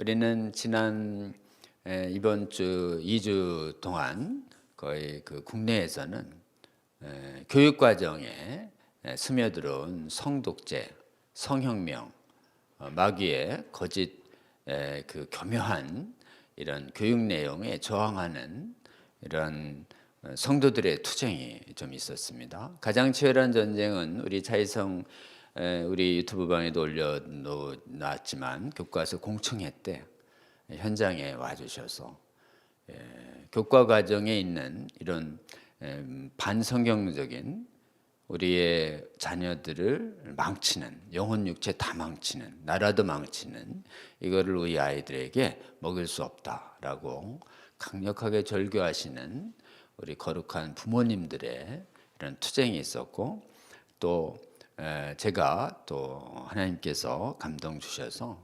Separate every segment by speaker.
Speaker 1: 우리는 지난 이번 주 2주 동안 거의 그 국내에서는 교육 과정에 스며들어온 성독재, 성혁명, 마귀의 거짓 그 교묘한 이런 교육 내용에 저항하는 이런 성도들의 투쟁이 좀 있었습니다. 가장 치열한 전쟁은 우리 차이성 우리 유튜브 방에도 올려놨지만 교과서 공청회 때 현장에 와주셔서 교과 과정에 있는 이런 반성경적인 우리의 자녀들을 망치는, 영혼 육체 다 망치는, 나라도 망치는 이거를 우리 아이들에게 먹일 수 없다라고 강력하게 절교하시는 우리 거룩한 부모님들의 이런 투쟁이 있었고, 또 제가 또 하나님께서 감동 주셔서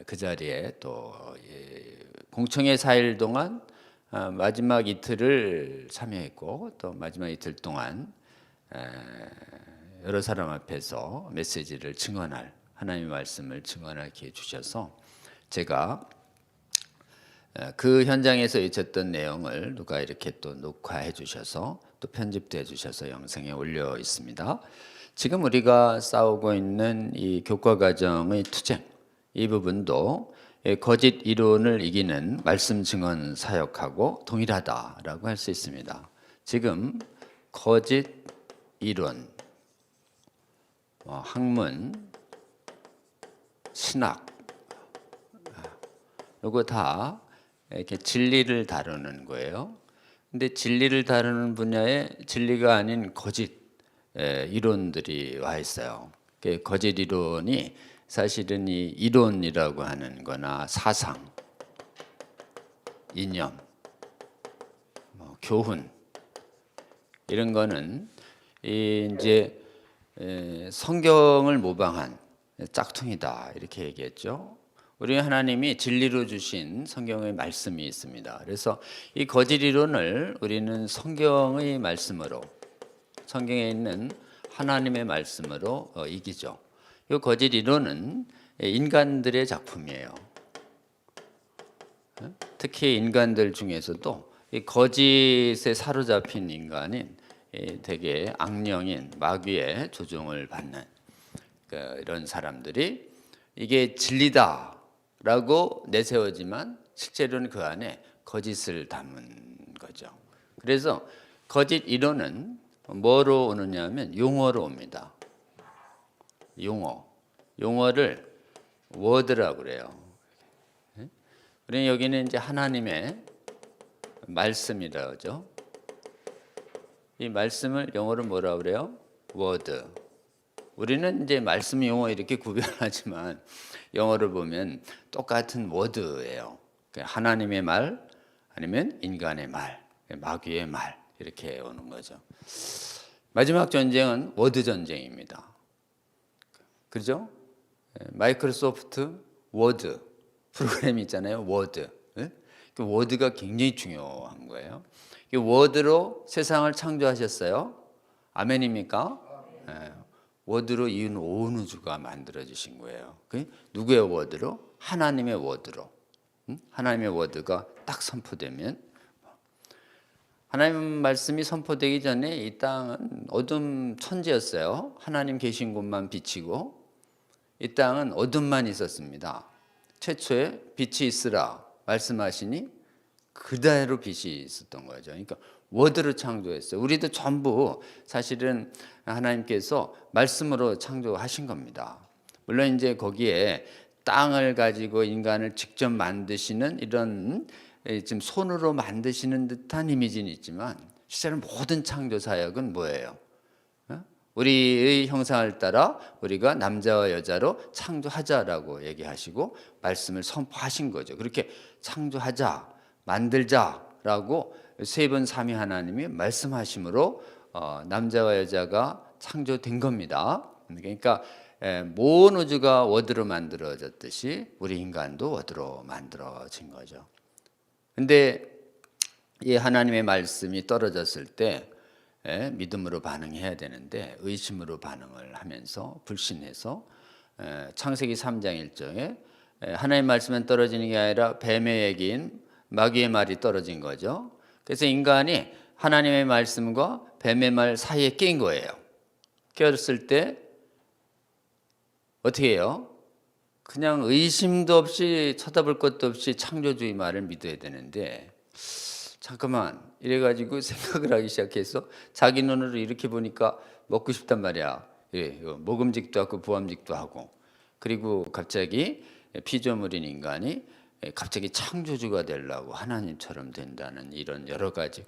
Speaker 1: 그 자리에 또 공청회 4일 동안 마지막 이틀을 참여했고, 또 마지막 이틀 동안 여러 사람 앞에서 메시지를 증언할, 하나님의 말씀을 증언할 기회 주셔서 제가 그 현장에서 있었던 내용을 누가 이렇게 또 녹화해 주셔서 또 편집도 해 주셔서 영상에 올려 있습니다. 지금 우리가 싸우고 있는 이 교과 과정의 투쟁, 이 부분도 거짓 이론을 이기는 말씀 증언 사역하고 동일하다라고 할 수 있습니다. 지금 거짓 이론, 학문, 신학, 이거 다 이렇게 진리를 다루는 거예요. 근데 진리를 다루는 분야에 진리가 아닌 거짓 이론들이 와 있어요. 거짓 이론이 사실은 이 이론이라고 하는 거나 사상, 이념, 교훈, 이런 거는 이제 성경을 모방한 짝퉁이다, 이렇게 얘기했죠. 우리 하나님이 진리로 주신 성경의 말씀이 있습니다. 그래서 이 거짓 이론을 우리는 성경의 말씀으로, 성경에 있는 하나님의 말씀으로 이기죠. 이 거짓 이론은 인간들의 작품이에요. 특히 인간들 중에서도 이 거짓에 사로잡힌 인간인 되게 악령인 마귀의 조종을 받는 이런 사람들이 이게 진리다라고 내세우지만 실제로는 그 안에 거짓을 담은 거죠. 그래서 거짓 이론은 뭐로 오느냐 하면 용어로 옵니다. 용어를 워드라고 그래요. 우리는 여기는 이제 하나님의 말씀이라고 하죠. 이 말씀을 영어로 뭐라고 그래요? 워드. 우리는 이제 말씀 용어 이렇게 구별하지만 영어를 보면 똑같은 워드예요. 하나님의 말 아니면 인간의 말, 마귀의 말, 이렇게 오는 거죠. 마지막 전쟁은 워드 전쟁입니다. 그렇죠? 마이크로소프트 워드 프로그램 있잖아요. 워드. 그 워드가 굉장히 중요한 거예요. 이 워드로 세상을 창조하셨어요. 아멘입니까? 워드로 이 온 우주가 만들어지신 거예요. 누구의 워드로? 하나님의 워드로. 하나님의 워드가 딱 선포되면, 하나님 말씀이 선포되기 전에 이 땅은 어둠 천지였어요. 하나님 계신 곳만 비치고 이 땅은 어둠만 있었습니다. 최초에 빛이 있으라 말씀하시니 그대로 빛이 있었던 거죠. 그러니까 워드로 창조했어요. 우리도 전부 사실은 하나님께서 말씀으로 창조하신 겁니다. 물론 이제 거기에 땅을 가지고 인간을 직접 만드시는 이런 지금 손으로 만드시는 듯한 이미지는 있지만 실제로 모든 창조 사역은 뭐예요? 우리의 형상을 따라 우리가 남자와 여자로 창조하자라고 얘기하시고 말씀을 선포하신 거죠. 그렇게 창조하자, 만들자라고 세 번 삼위 하나님이 말씀하심으로 남자와 여자가 창조된 겁니다. 그러니까 모든 우주가 워드로 만들어졌듯이 우리 인간도 워드로 만들어진 거죠. 근데 이 하나님의 말씀이 떨어졌을 때 믿음으로 반응해야 되는데 의심으로 반응을 하면서 불신해서 창세기 3장 1절에 하나님 말씀은 떨어지는 게 아니라 뱀의 얘기인 마귀의 말이 떨어진 거죠. 그래서 인간이 하나님의 말씀과 뱀의 말 사이에 끼인 거예요. 끼었을 때 어떻게 해요? 그냥 의심도 없이 쳐다볼 것도 없이 창조주의 말을 믿어야 되는데, 잠깐만 이래가지고 생각을 하기 시작해서 자기 눈으로 이렇게 보니까 먹고 싶단 말이야. 먹음직도 하고 부함직도 하고, 그리고 갑자기 피조물인 인간이 갑자기 창조주가 되려고 하나님처럼 된다는 이런 여러 가지,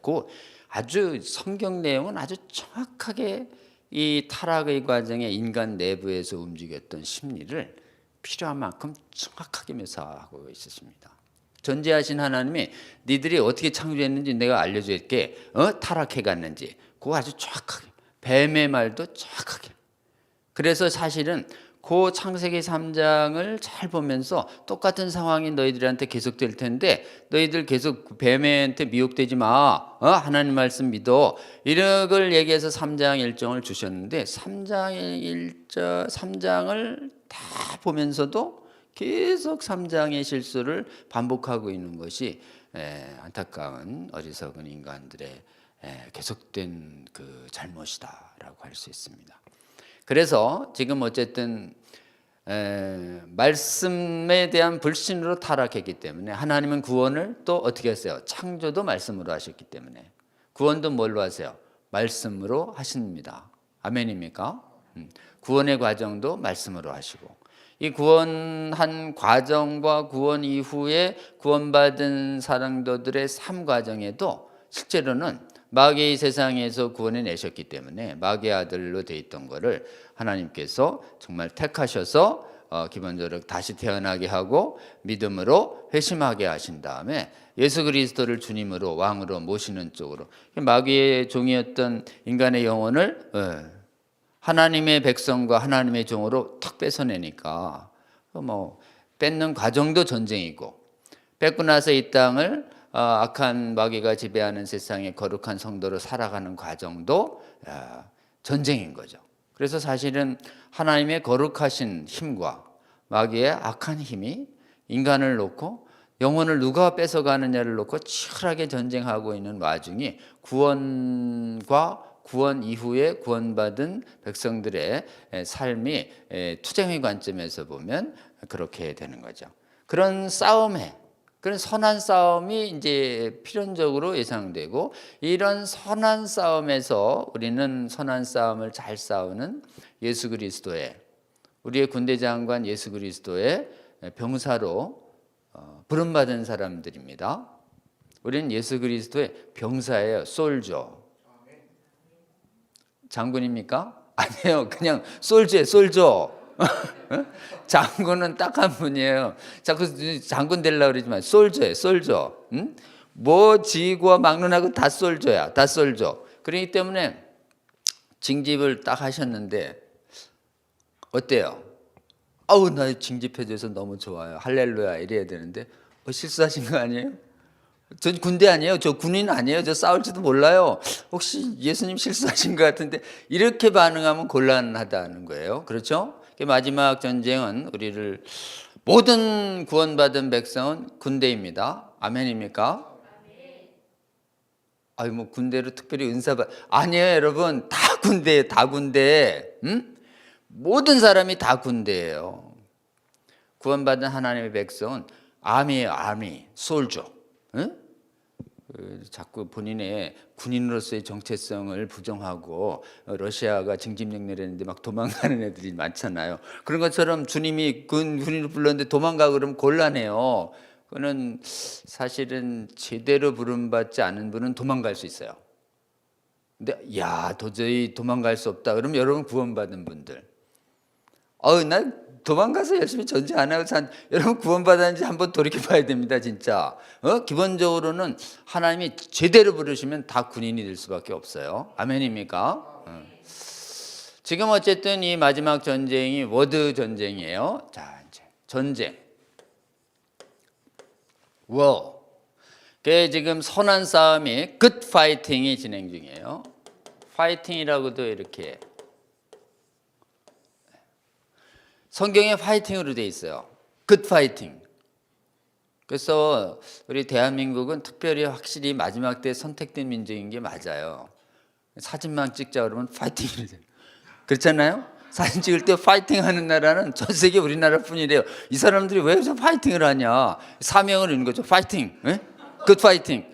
Speaker 1: 아주 성경 내용은 아주 정확하게 이 타락의 과정에 인간 내부에서 움직였던 심리를 필요한 만큼 정확하게 묘사하고 있었습니다. 존재하신 하나님이 니들이 어떻게 창조했는지 내가 알려줄게. 타락해 갔는지 그거 아주 정확하게, 뱀의 말도 정확하게. 그래서 사실은 그 창세기 3장을 잘 보면서 똑같은 상황이 너희들한테 계속될 텐데 너희들 계속 뱀한테 미혹되지 마. 하나님 말씀 믿어. 이런 걸 얘기해서 3장 일정을 주셨는데 3장을 다 보면서도 계속 3장의 실수를 반복하고 있는 것이 안타까운 어리석은 인간들의 계속된 그 잘못이다라고 할 수 있습니다. 그래서 지금 어쨌든 말씀에 대한 불신으로 타락했기 때문에 하나님은 구원을 또 어떻게 했어요? 창조도 말씀으로 하셨기 때문에 구원도 뭘로 하세요? 말씀으로 하십니다. 아멘입니까? 구원의 과정도 말씀으로 하시고, 이 구원한 과정과 구원 이후에 구원받은 사랑도들의 삶 과정에도 실제로는 마귀의 세상에서 구원해 내셨기 때문에 마귀의 아들로 돼 있던 거를 하나님께서 정말 택하셔서 기본적으로 다시 태어나게 하고 믿음으로 회심하게 하신 다음에 예수 그리스도를 주님으로 왕으로 모시는 쪽으로, 마귀의 종이었던 인간의 영혼을 하나님의 백성과 하나님의 종으로 탁 뺏어내니까 뺏는 과정도 전쟁이고, 뺏고 나서 이 땅을 악한 마귀가 지배하는 세상의 거룩한 성도로 살아가는 과정도 전쟁인 거죠. 그래서 사실은 하나님의 거룩하신 힘과 마귀의 악한 힘이 인간을 놓고 영혼을 누가 뺏어가느냐를 놓고 치열하게 전쟁하고 있는 와중에 구원과 구원 이후에 구원받은 백성들의 삶이 투쟁의 관점에서 보면 그렇게 되는 거죠. 그런 싸움에, 그런 선한 싸움이 이제 필연적으로 예상되고, 이런 선한 싸움에서 우리는 선한 싸움을 잘 싸우는 예수 그리스도의, 우리의 군대 장관 예수 그리스도의 병사로 부름받은 사람들입니다. 우리는 예수 그리스도의 병사예요. 솔저. 장군입니까? 아니에요. 그냥 솔저. 장군은 딱 한 분이에요. 자꾸 장군 되려고 그러지만 솔저예요. 솔저. 뭐 지휘구와 막론하고 다 솔저야. 다 솔저. 그렇기 때문에 징집을 딱 하셨는데 어때요? 아우, 나 징집해줘서 너무 좋아요. 할렐루야 이래야 되는데 실수하신 거 아니에요? 저 군대 아니에요. 저 군인 아니에요. 저 싸울지도 몰라요. 혹시 예수님 실수하신 것 같은데, 이렇게 반응하면 곤란하다는 거예요. 그렇죠? 마지막 전쟁은 우리를, 모든 구원받은 백성은 군대입니다. 아멘입니까? 아유, 뭐 군대로 특별히 은사받, 아니에요 여러분. 다 군대예요. 다 군대. 모든 사람이 다 군대예요. 구원받은 하나님의 백성은 아미예요. 아미, 솔저. 자꾸 본인의 군인으로서의 정체성을 부정하고 러시아가 징집령 내렸는데 막 도망가는 애들이 많잖아요. 그런 것처럼 주님이 군인을 불렀는데 도망가 그러면 곤란해요. 그거는 사실은 제대로 부름받지 않은 분은 도망갈 수 있어요. 근데 도저히 도망갈 수 없다 그러면 여러분 구원받은 분들, 난 도망가서 열심히 전쟁 안 하고 여러분 구원받았는지 한번 돌이켜봐야 됩니다. 진짜 기본적으로는 하나님이 제대로 부르시면 다 군인이 될 수밖에 없어요. 아멘입니까? 지금 어쨌든 이 마지막 전쟁이 워드 전쟁이에요. 자, 이제 전쟁, 워. 그 지금 선한 싸움이 good fighting이 진행 중이에요. 파이팅이라고도 이렇게 성경에 파이팅으로 돼 있어요. good fighting. 그래서 우리 대한민국은 특별히 확실히 마지막 때 선택된 민족인 게 맞아요. 사진만 찍자 그러면 파이팅 이러잖아요. 그렇잖아요? 사진 찍을 때 파이팅 하는 나라는 전 세계 우리나라뿐이래요. 이 사람들이 왜 저 파이팅을 하냐? 사명을 있는 거죠. 파이팅. 굿 파이팅.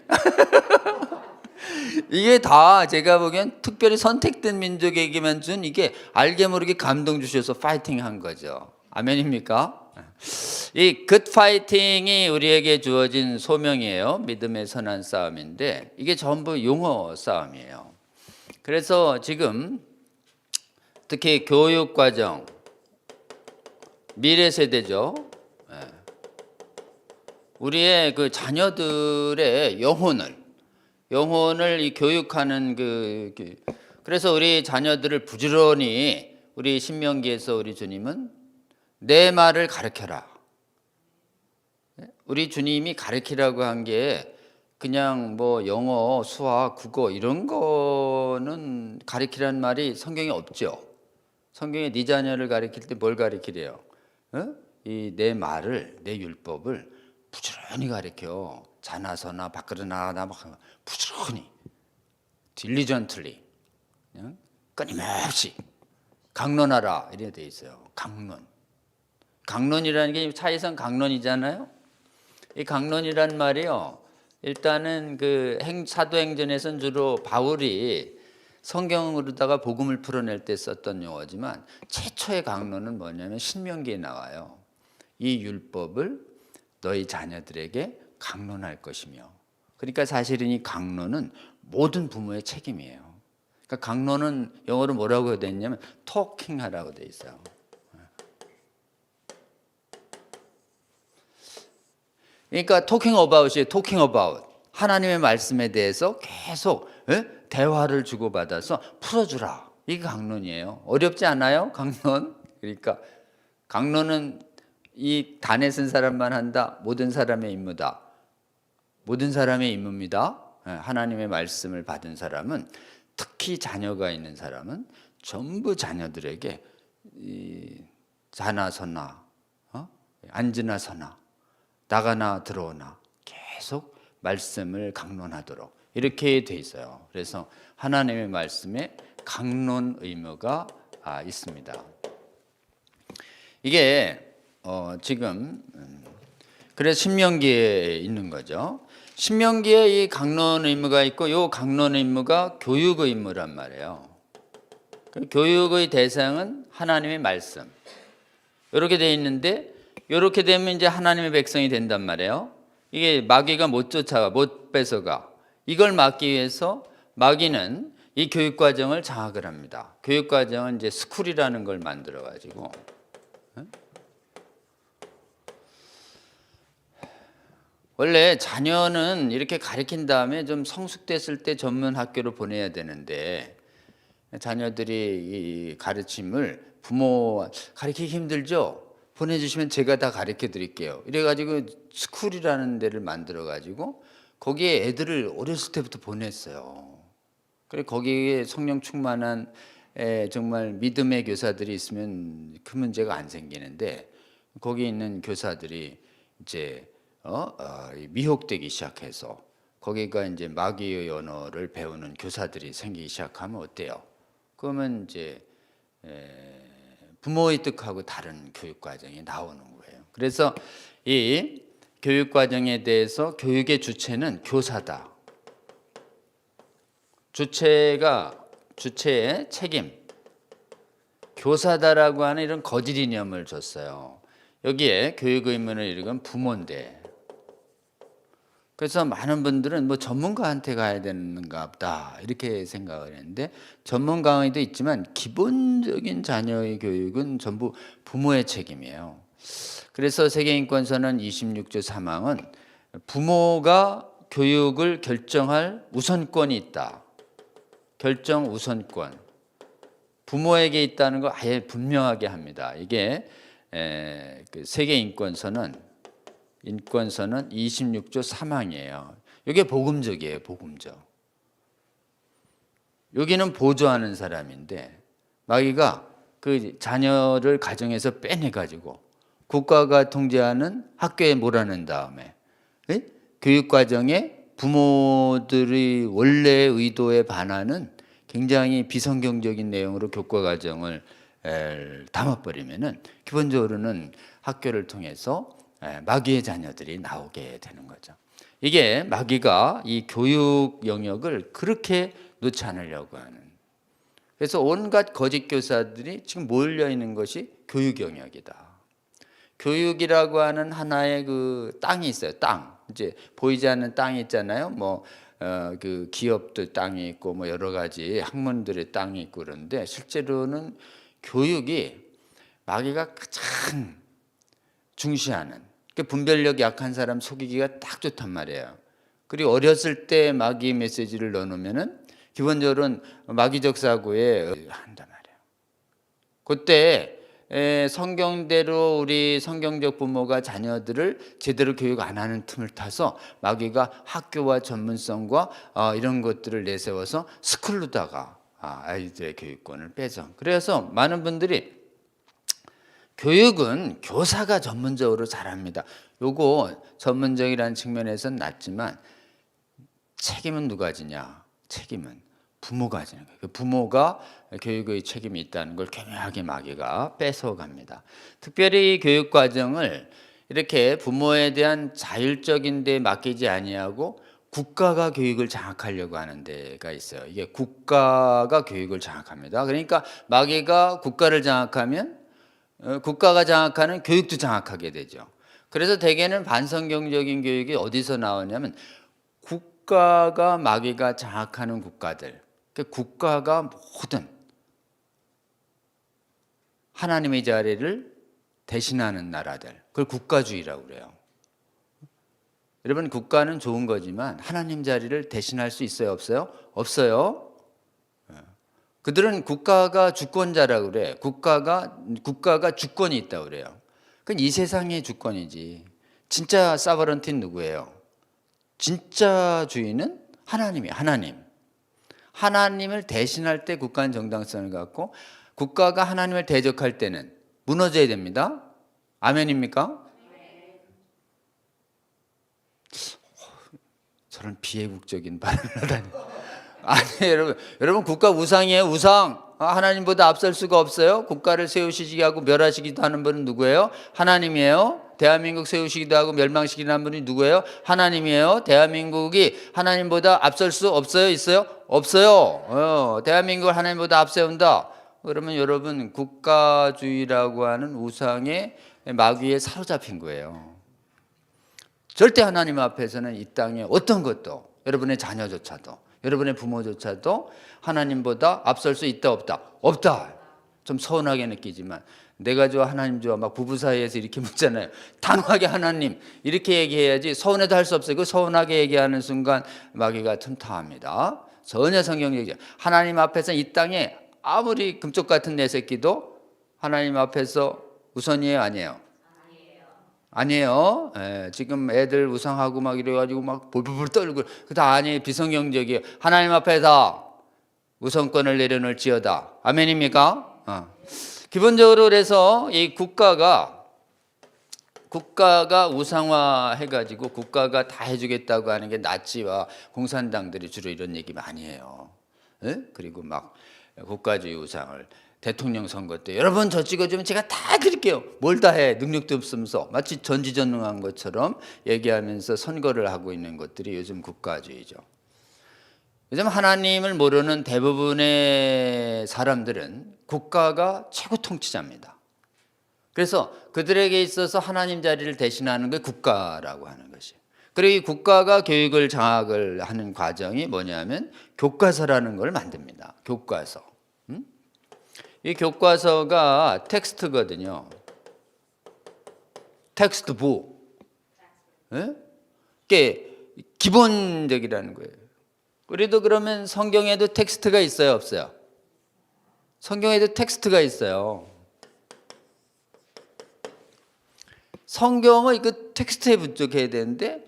Speaker 1: 이게 다 제가 보기엔 특별히 선택된 민족에게만 준 이게 알게 모르게 감동 주셔서 파이팅 한 거죠. 아멘입니까? 이 굿 파이팅이 우리에게 주어진 소명이에요. 믿음의 선한 싸움인데 이게 전부 용어 싸움이에요. 그래서 지금 특히 교육과정, 미래 세대죠. 우리의 그 자녀들의 영혼을 이 교육하는 그래서 우리 자녀들을 부지런히 우리 신명기에서 우리 주님은 내 말을 가르쳐라. 우리 주님이 가르치라고 한 게 그냥 뭐 영어, 수학, 국어 이런 거는 가르치라는 말이 성경에 없죠. 성경에 네 자녀를 가르칠 때 뭘 가르치래요? 이 내 말을, 내 율법을 부지런히 가르쳐. 자나서나 밖으로 나가나 막 부지런히, diligently, 끊임없이 강론하라 이래 돼 있어요. 강론이라는 게 차에선 강론이잖아요. 이 강론이란 말이요. 일단은 그 사도행전에서는 주로 바울이 성경으로다가 복음을 풀어낼 때 썼던 용어지만 최초의 강론은 뭐냐면 신명기에 나와요. 이 율법을 너희 자녀들에게 강론할 것이며. 그러니까 사실은 이 강론은 모든 부모의 책임이에요. 그러니까 강론은 영어로 뭐라고 되어 있냐면 토킹 하라고 되어 있어요. 그러니까 talking about이에요. talking about. 하나님의 말씀에 대해서 계속 대화를 주고받아서 풀어주라. 이게 강론이에요. 어렵지 않아요? 강론. 그러니까 강론은 이 단에 쓴 사람만 한다. 모든 사람의 임무다. 모든 사람의 임무입니다. 하나님의 말씀을 받은 사람은 특히 자녀가 있는 사람은 전부 자녀들에게 자나 서나 앉으나 서나 나가나 들어오나 계속 말씀을 강론하도록 이렇게 돼 있어요. 그래서 하나님의 말씀에 강론 의무가 있습니다. 이게 지금 그래서 신명기에 있는 거죠. 신명기에 이 강론 의무가 있고 이 강론 의무가 교육 의무란 말이에요. 교육의 대상은 하나님의 말씀. 이렇게 돼 있는데 이렇게 되면 이제 하나님의 백성이 된단 말이에요. 이게 마귀가 못 쫓아가, 못 뺏어가. 이걸 막기 위해서 마귀는 이 교육 과정을 장악을 합니다. 교육 과정은 이제 스쿨이라는 걸 만들어 가지고 원래 자녀는 이렇게 가르친 다음에 좀 성숙됐을 때 전문 학교로 보내야 되는데 자녀들이 이 가르침을 부모 가르치기 힘들죠? 보내주시면 제가 다 가르쳐 드릴게요. 이래가지고 스쿨이라는 데를 만들어가지고 거기에 애들을 어렸을 때부터 보냈어요. 그래 거기에 성령 충만한 정말 믿음의 교사들이 있으면 큰 문제가 안 생기는데 거기 있는 교사들이 이제 미혹되기 시작해서 거기가 이제 마귀의 언어를 배우는 교사들이 생기기 시작하면 어때요? 그러면 이제 부모의 뜻하고 다른 교육 과정이 나오는 거예요. 그래서 이 교육 과정에 대해서 교육의 주체는 교사다. 주체의 책임, 교사다라고 하는 이런 거짓 이념을 줬어요. 여기에 교육 의무를 이루건 부모인데, 그래서 많은 분들은 뭐 전문가한테 가야 되는가 보다 이렇게 생각을 했는데 전문 강의도 있지만 기본적인 자녀의 교육은 전부 부모의 책임이에요. 그래서 세계인권선언 26조 3항은 부모가 교육을 결정할 우선권이 있다. 결정 우선권. 부모에게 있다는 거 아예 분명하게 합니다. 이게 세계인권선언 26조 3항이에요. 이게 복음적이에요. 복음적. 여기는 보조하는 사람인데 마귀가 그 자녀를 가정에서 빼내가지고 국가가 통제하는 학교에 몰아넣은 다음에 교육과정에 부모들이 원래의 의도에 반하는 굉장히 비성경적인 내용으로 교과과정을 담아버리면은 기본적으로는 학교를 통해서 마귀의 자녀들이 나오게 되는 거죠. 이게 마귀가 이 교육 영역을 그렇게 놓지 않으려고 하는. 그래서 온갖 거짓 교사들이 지금 몰려 있는 것이 교육 영역이다. 교육이라고 하는 하나의 그 땅이 있어요. 땅. 이제 보이지 않는 땅이 있잖아요. 그 기업들 땅이 있고 뭐 여러 가지 학문들의 땅이 있고 그런데 실제로는 교육이 마귀가 가장 중시하는 분별력 약한 사람 속이기가 딱 좋단 말이에요. 그리고 어렸을 때 마귀 메시지를 넣어놓으면은 기본적으로는 마귀적 사고에 한단 말이에요. 그때 성경대로 우리 성경적 부모가 자녀들을 제대로 교육 안 하는 틈을 타서 마귀가 학교와 전문성과 이런 것들을 내세워서 스쿨로다가 아이들의 교육권을 빼죠. 그래서 많은 분들이 교육은 교사가 전문적으로 잘합니다. 요거 전문적이라는 측면에서는 낫지만 책임은 누가 지냐? 책임은 부모가 지는 거예요. 부모가 교육의 책임이 있다는 걸 교묘하게 마귀가 뺏어갑니다. 특별히 교육 과정을 이렇게 부모에 대한 자율적인 데 맡기지 아니하고 국가가 교육을 장악하려고 하는 데가 있어요. 이게 국가가 교육을 장악합니다. 그러니까 마귀가 국가를 장악하면 국가가 장악하는 교육도 장악하게 되죠. 그래서 대개는 반성경적인 교육이 어디서 나오냐면 국가가 마귀가 장악하는 국가들, 국가가 모든 하나님의 자리를 대신하는 나라들, 그걸 국가주의라고 그래요. 여러분, 국가는 좋은 거지만 하나님 자리를 대신할 수 있어요, 없어요? 없어요. 그들은 국가가 주권자라고 그래. 국가가 주권이 있다고 그래요. 그건 이 세상의 주권이지. 진짜 사버런티는 누구예요? 진짜 주인은 하나님이에요. 하나님을 대신할 때 국가는 정당성을 갖고 국가가 하나님을 대적할 때는 무너져야 됩니다. 아멘입니까? 저런 비애국적인 발언을 하다니. 아니, 여러분 국가 우상이에요. 우상. 하나님보다 앞설 수가 없어요. 국가를 세우시기도 하고 멸하시기도 하는 분은 누구예요? 하나님이에요. 대한민국 세우시기도 하고 멸망시키는 한 분이 누구예요? 하나님이에요. 대한민국이 하나님보다 앞설 수 없어요? 있어요? 없어요. 대한민국을 하나님보다 앞세운다. 그러면 여러분 국가주의라고 하는 우상의 마귀에 사로잡힌 거예요. 절대 하나님 앞에서는 이 땅에 어떤 것도 여러분의 자녀조차도 여러분의 부모조차도 하나님보다 앞설 수 있다 없다? 없다. 좀 서운하게 느끼지만 내가 좋아 하나님 좋아 막 부부 사이에서 이렇게 묻잖아요. 단호하게 하나님 이렇게 얘기해야지 서운해도 할 수 없어요. 그 서운하게 얘기하는 순간 마귀가 틈타합니다. 전혀 성경 얘기죠. 하나님 앞에서 이 땅에 아무리 금쪽 같은 내 새끼도 하나님 앞에서 우선이에요, 아니에요? 아니에요. 지금 애들 우상하고 막 이래가지고 막 볼볼볼 떨고 그 다 아니에요. 비성경적이에요. 하나님 앞에서 우선권을 내려놓을지어다. 아멘입니까? 기본적으로 그래서 이 국가가 우상화해가지고 국가가 다 해주겠다고 하는 게 나치와 공산당들이 주로 이런 얘기 많이 해요. 그리고 막 국가주의 우상을 대통령 선거 때 여러분 저 찍어주면 제가 다 드릴게요. 뭘 다 해. 능력도 없으면서 마치 전지전능한 것처럼 얘기하면서 선거를 하고 있는 것들이 요즘 국가주의죠. 요즘 하나님을 모르는 대부분의 사람들은 국가가 최고 통치자입니다. 그래서 그들에게 있어서 하나님 자리를 대신하는 게 국가라고 하는 것이에요. 그리고 이 국가가 교육을 장악을 하는 과정이 뭐냐면 교과서라는 걸 만듭니다. 교과서. 이 교과서가 텍스트거든요. 텍스트북. 이게 기본적이라는 거예요. 우리도 그러면 성경에도 텍스트가 있어요, 없어요? 성경에도 텍스트가 있어요. 성경을 그 텍스트에 분석해야 되는데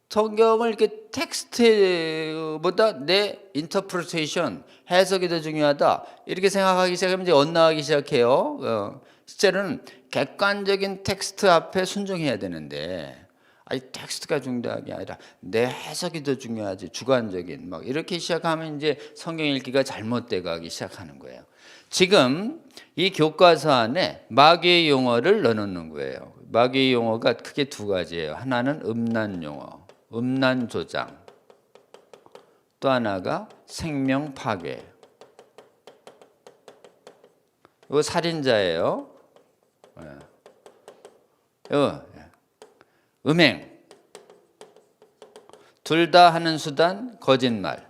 Speaker 1: 성경을 이렇게 텍스트보다 내 인터프리테이션, 해석이 더 중요하다. 이렇게 생각하기 시작하면 이제 엇나가기 시작해요. 실제로는 객관적인 텍스트 앞에 순종해야 되는데 아니 텍스트가 중요한 게 아니라 내 해석이 더 중요하지 주관적인 막 이렇게 시작하면 이제 성경 읽기가 잘못돼 가기 시작하는 거예요. 지금 이 교과서 안에 마귀의 용어를 넣어놓는 거예요. 마귀의 용어가 크게 두 가지예요. 하나는 음란 용어, 음란 조장. 또 하나가 생명 파괴. 이거 살인자예요. 음행. 둘 다 하는 수단 거짓말.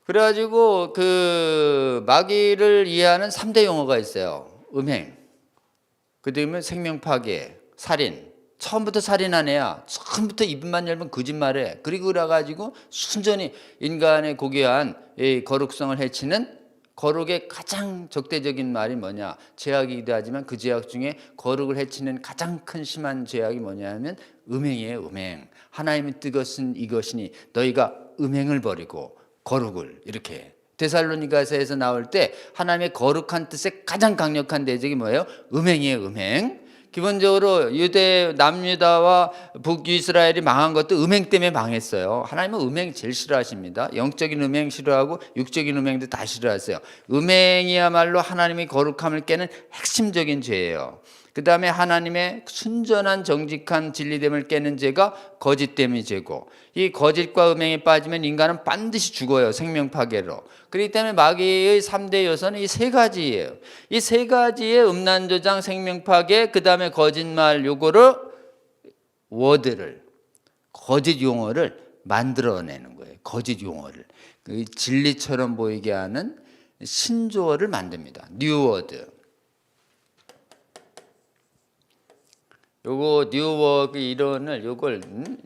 Speaker 1: 그래가지고 그 마귀를 이해하는 3대 용어가 있어요. 음행, 그다음에 생명 파괴, 살인. 처음부터 살인한 애야. 처음부터 입만 열면 거짓말해. 그리고 그래가지고 순전히 인간의 고귀한 이 거룩성을 해치는 거룩의 가장 적대적인 말이 뭐냐? 죄악이기도 하지만 그 죄악 중에 거룩을 해치는 가장 큰 심한 죄악이 뭐냐면 음행이에요. 음행. 하나님의 뜻은 이것이니 너희가 음행을 버리고 거룩을 이렇게 데살로니가서에서 나올 때 하나님의 거룩한 뜻의 가장 강력한 대적이 뭐예요? 음행이에요. 음행. 기본적으로 유대 남유다와 북이스라엘이 망한 것도 음행 때문에 망했어요. 하나님은 음행 제일 싫어하십니다. 영적인 음행 싫어하고 육적인 음행도 다 싫어하세요. 음행이야말로 하나님의 거룩함을 깨는 핵심적인 죄예요. 그 다음에 하나님의 순전한 정직한 진리됨을 깨는 죄가 거짓됨이 죄고, 이 거짓과 음행에 빠지면 인간은 반드시 죽어요. 생명 파괴로. 그렇기 때문에 마귀의 3대 요소는 이 세 가지예요. 이 세 가지의 음란조장, 생명 파괴, 그 다음에 거짓말, 요거를 워드를, 거짓 용어를 만들어내는 거예요. 거짓 용어를 진리처럼 보이게 하는 신조어를 만듭니다. 뉴워드. 요거 뉴워크 이론을 요걸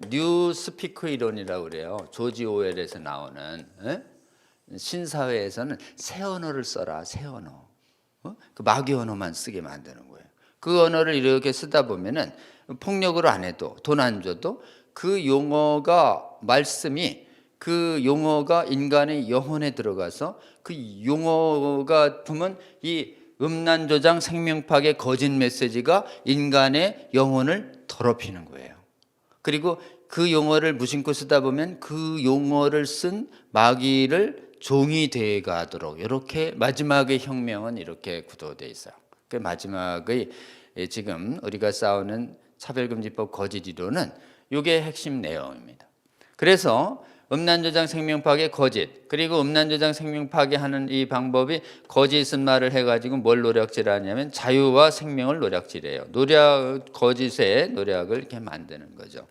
Speaker 1: 뉴스피크 이론이라고 그래요. 조지 오웰에서 나오는 신사회에서는 새 언어를 써라. 새 언어. 그 마귀 언어만 쓰게 만드는 거예요. 그 언어를 이렇게 쓰다 보면은 폭력으로 안 해도 돈 안 줘도 그 용어가 말씀이 그 용어가 인간의 영혼에 들어가서 그 용어가 보면 이 음란 조장, 생명 파괴, 거짓 메시지가 인간의 영혼을 더럽히는 거예요. 그리고 그 용어를 무심코 쓰다 보면 그 용어를 쓴 마귀를 종이 되어 가도록 이렇게 마지막의 혁명은 이렇게 구도되어 있어요. 그 마지막의 지금 우리가 싸우는 차별금지법 거짓 이론은 이게 핵심 내용입니다. 그래서 음란조장 생명파괴 거짓, 그리고 음란조장 생명파괴하는 이 방법이 거짓은 말을 해가지고 뭘 노략질하냐면 자유와 생명을 노략질해요. 거짓의 노략을 이렇게 만드는 거죠.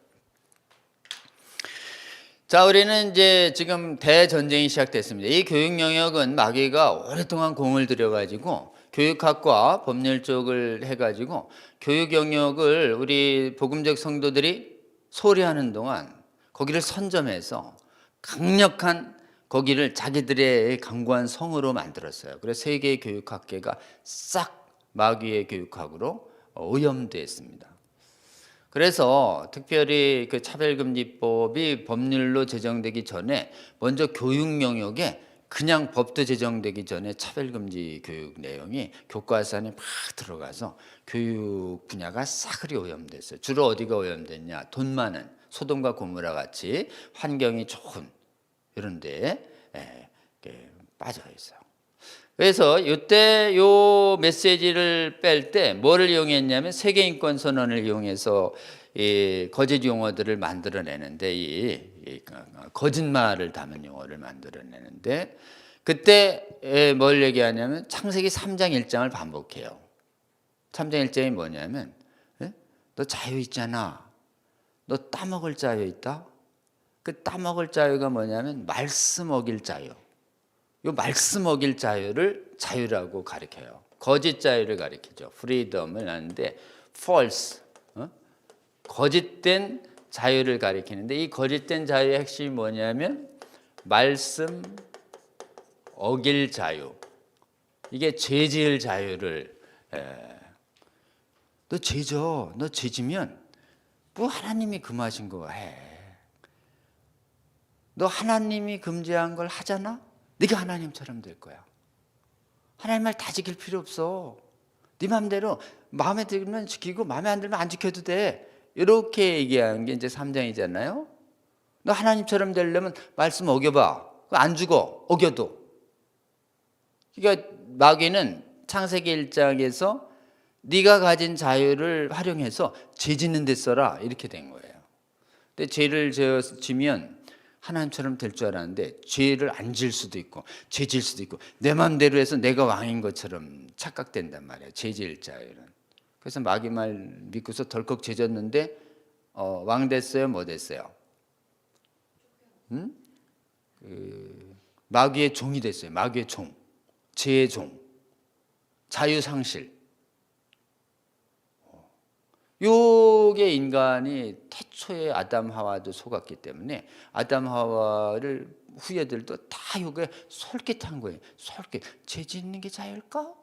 Speaker 1: 자, 우리는 이제 지금 대전쟁이 시작됐습니다. 이 교육 영역은 마귀가 오랫동안 공을 들여가지고 교육학과 법률 쪽을 해가지고 교육 영역을 우리 복음적 성도들이 소리하는 동안 거기를 선점해서 강력한 거기를 자기들의 강고한 성으로 만들었어요. 그래서 세계 교육학계가 싹 마귀의 교육학으로 오염됐습니다. 그래서 특별히 그 차별금지법이 법률로 제정되기 전에 먼저 교육 영역에 그냥 법도 제정되기 전에 차별금지 교육 내용이 교과서 안에 막 들어가서 교육 분야가 싸그리 오염됐어요. 주로 어디가 오염됐냐? 돈 많은 소돔과 고모라 같이 환경이 좋은 이런 데에 빠져 있어요. 그래서 이때 요 메시지를 뺄 때 뭐를 이용했냐면 세계인권선언을 이용해서 이 거짓 용어들을 만들어내는데 이 거짓말을 담은 용어를 만들어내는데 그때 뭘 얘기하냐면 창세기 3장 1장을 반복해요. 3장 1장이 뭐냐면 너 자유 있잖아. 너 따먹을 자유 있다? 그 따먹을 자유가 뭐냐면 말씀 어길 자유. 요 말씀 어길 자유를 자유라고 가리켜요. 거짓 자유를 가리키죠. 프리덤을 하는데 false, 거짓된 자유를 가리키는데 이 거짓된 자유의 핵심이 뭐냐면 말씀 어길 자유. 이게 죄 지을 자유를 너 죄져. 너 죄지면 뭐 하나님이 금하신 거 해. 너 하나님이 금지한 걸 하잖아? 네가 하나님처럼 될 거야. 하나님 말 다 지킬 필요 없어. 네 맘대로 마음에 들면 지키고 마음에 안 들면 안 지켜도 돼. 이렇게 얘기하는 게 이제 3장이잖아요. 너 하나님처럼 되려면 말씀 어겨봐. 안 죽어. 어겨도. 그러니까 마귀는 창세기 1장에서 네가 가진 자유를 활용해서 죄 짓는 데 써라 이렇게 된 거예요. 근데 죄를 지면 하나님처럼 될 줄 알았는데 죄를 안 질 수도 있고 죄 질 수도 있고 내 마음대로 해서 내가 왕인 것처럼 착각된단 말이에요. 죄 질 자유는. 그래서 마귀 말 믿고서 덜컥 죄 졌는데 왕 됐어요? 뭐 됐어요? 마귀의 종이 됐어요. 마귀의 종. 죄의 종. 자유상실. 요게 인간이 태초에 아담 하와도 속았기 때문에 아담 하와를 후예들도 다 요게 솔깃한 거예요. 솔깃. 죄 짓는 게 자유일까?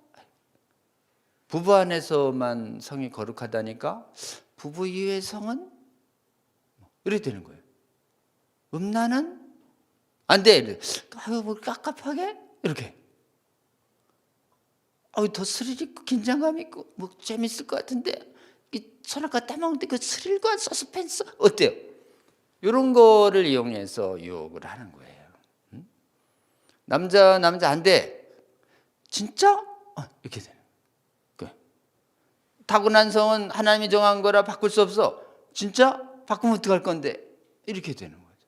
Speaker 1: 부부 안에서만 성이 거룩하다니까 부부 이외의 성은 이렇게 되는 거예요. 음란은 안 돼. 아유 뭐 깝깝하게 이렇게. 더 스릴 있고 긴장감 있고 뭐 재밌을 것 같은데 이 선악과 따먹는데 그 스릴과 서스펜스 어때요? 이런 거를 이용해서 유혹을 하는 거예요. 남자 안 돼. 진짜? 이렇게 되는 거예요. 타고난 성은 하나님이 정한 거라 바꿀 수 없어. 진짜? 바꾸면 어떡할 건데? 이렇게 되는 거죠.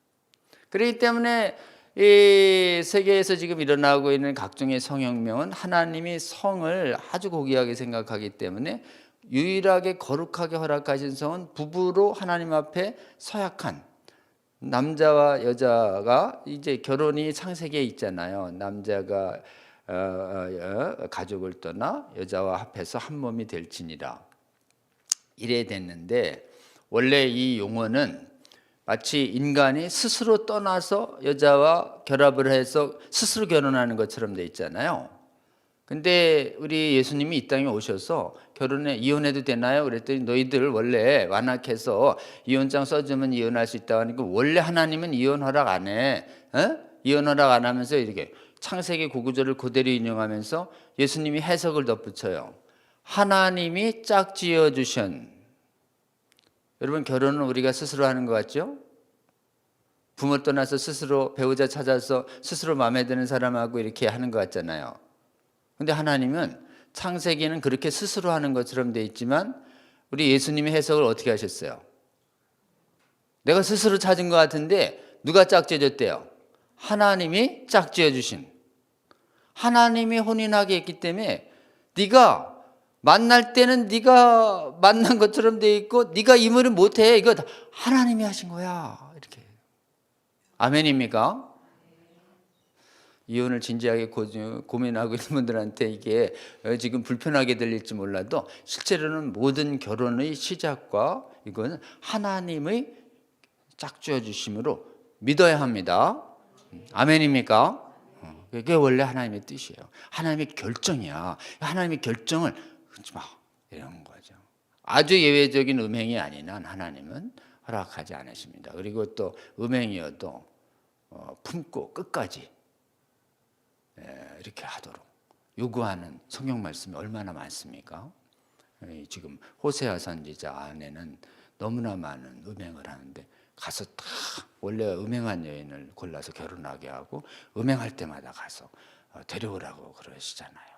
Speaker 1: 그렇기 때문에 이 세계에서 지금 일어나고 있는 각종의 성혁명은 하나님이 성을 아주 고귀하게 생각하기 때문에 유일하게 거룩하게 허락하신 성은 부부로 하나님 앞에 서약한 남자와 여자가 이제 결혼이 창세기에 있잖아요. 남자가 가족을 떠나 여자와 합해서 한 몸이 될지니라 이래 됐는데 원래 이 용어는 마치 인간이 스스로 떠나서 여자와 결합을 해서 스스로 결혼하는 것처럼 돼 있잖아요. 근데 우리 예수님이 이 땅에 오셔서 이혼해도 되나요? 그랬더니 너희들 원래 완악해서 이혼장 써주면 이혼할 수 있다고 하니까 원래 하나님은 이혼 허락 안 해. 이혼 허락 안 하면서 이렇게 창세기 구구절을 그대로 인용하면서 예수님이 해석을 덧붙여요. 하나님이 짝지어 주신. 여러분 결혼은 우리가 스스로 하는 것 같죠? 부모 떠나서 스스로 배우자 찾아서 스스로 마음에 드는 사람하고 이렇게 하는 것 같잖아요. 근데 하나님은 창세기는 그렇게 스스로 하는 것처럼 돼 있지만 우리 예수님이 해석을 어떻게 하셨어요? 내가 스스로 찾은 것 같은데 누가 짝지어줬대요? 하나님이 짝지어 주신. 하나님이 혼인하게 했기 때문에 네가 만날 때는 네가 만난 것처럼 돼 있고 네가 임의를 못해. 이거 다 하나님이 하신 거야. 이렇게. 아멘입니까? 이혼을 진지하게 고민하고 있는 분들한테 이게 지금 불편하게 들릴지 몰라도 실제로는 모든 결혼의 시작과 이거는 하나님의 짝지어 주심으로 믿어야 합니다. 아멘입니까? 그게 원래 하나님의 뜻이에요. 하나님의 결정이야. 하나님의 결정을 하지 마 이런 거죠. 아주 예외적인 음행이 아닌 한 하나님은 허락하지 않으십니다. 그리고 또 음행이어도 품고 끝까지 이렇게 하도록 요구하는 성경 말씀이 얼마나 많습니까? 지금 호세아 선지자 안에는 너무나 많은 음행을 하는데 가서 다 원래 음행한 여인을 골라서 결혼하게 하고 음행할 때마다 가서 데려오라고 그러시잖아요.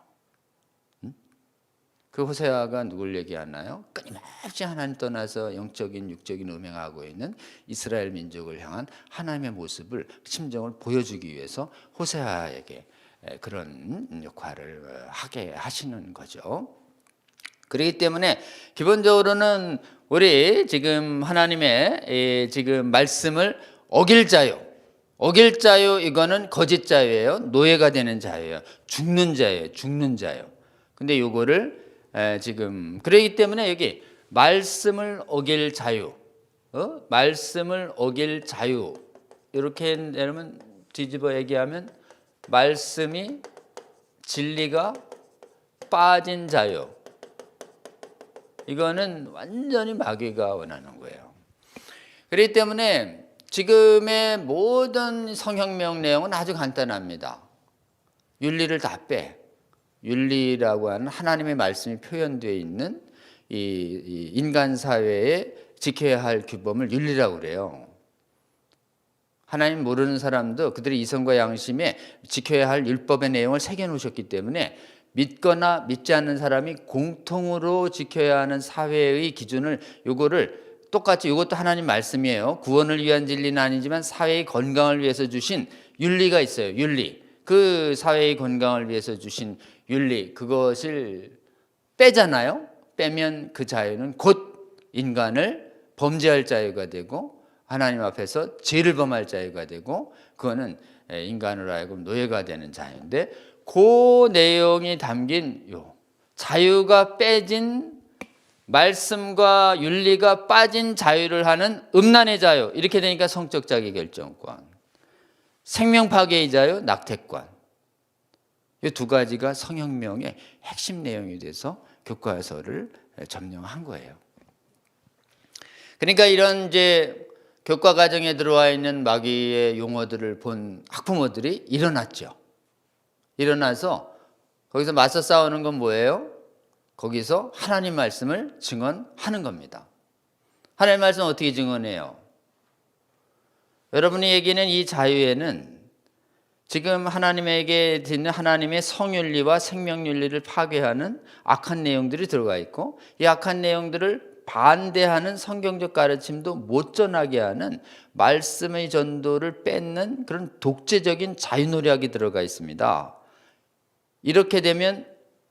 Speaker 1: 그 호세아가 누굴 얘기하나요? 끊임없이 하나님 떠나서 영적인 육적인 음행하고 있는 이스라엘 민족을 향한 하나님의 모습을 심정을 보여주기 위해서 호세아에게 그런 역할을 하게 하시는 거죠. 그렇기 때문에 기본적으로는 우리 지금 하나님의 지금 말씀을 어길 자유 이거는 거짓 자유예요. 노예가 되는 자유예요. 죽는 자유. 근데 요거를 지금 그렇기 때문에 여기 말씀을 어길 자유, 말씀을 어길 자유 이렇게 여러분 뒤집어 얘기하면 말씀이 진리가 빠진 자유. 이거는 완전히 마귀가 원하는 거예요. 그렇기 때문에 지금의 모든 성혁명 내용은 아주 간단합니다. 윤리를 다 빼. 윤리라고 하는 하나님의 말씀이 표현되어 있는 이 인간 사회에 지켜야 할 규범을 윤리라고 그래요. 하나님 모르는 사람도 그들의 이성과 양심에 지켜야 할 율법의 내용을 새겨놓으셨기 때문에 믿거나 믿지 않는 사람이 공통으로 지켜야 하는 사회의 기준을 요거를 똑같이 이것도 하나님 말씀이에요. 구원을 위한 진리는 아니지만 사회의 건강을 위해서 주신 윤리가 있어요. 윤리. 그 사회의 건강을 위해서 주신 윤리, 그것을 빼잖아요. 빼면 그 자유는 곧 인간을 범죄할 자유가 되고 하나님 앞에서 죄를 범할 자유가 되고 그거는 인간으로 하여금 노예가 되는 자유인데 그 내용이 담긴 요 자유가 빼진 말씀과 윤리가 빠진 자유를 하는 음란의 자유, 이렇게 되니까 성적 자기 결정권, 생명 파괴의 자유, 낙태권, 이 두 가지가 성혁명의 핵심 내용이 돼서 교과서를 점령한 거예요. 그러니까 이런 이제 교과 과정에 들어와 있는 마귀의 용어들을 본 학부모들이 일어났죠. 일어나서 거기서 맞서 싸우는 건 뭐예요? 거기서 하나님 말씀을 증언하는 겁니다. 하나님 말씀 어떻게 증언해요? 여러분이 얘기는 이 자유에는 지금 하나님에게 듣는 하나님의 성윤리와 생명윤리를 파괴하는 악한 내용들이 들어가 있고 이 악한 내용들을 반대하는 성경적 가르침도 못 전하게 하는 말씀의 전도를 뺏는 그런 독재적인 자유노력이 들어가 있습니다. 이렇게 되면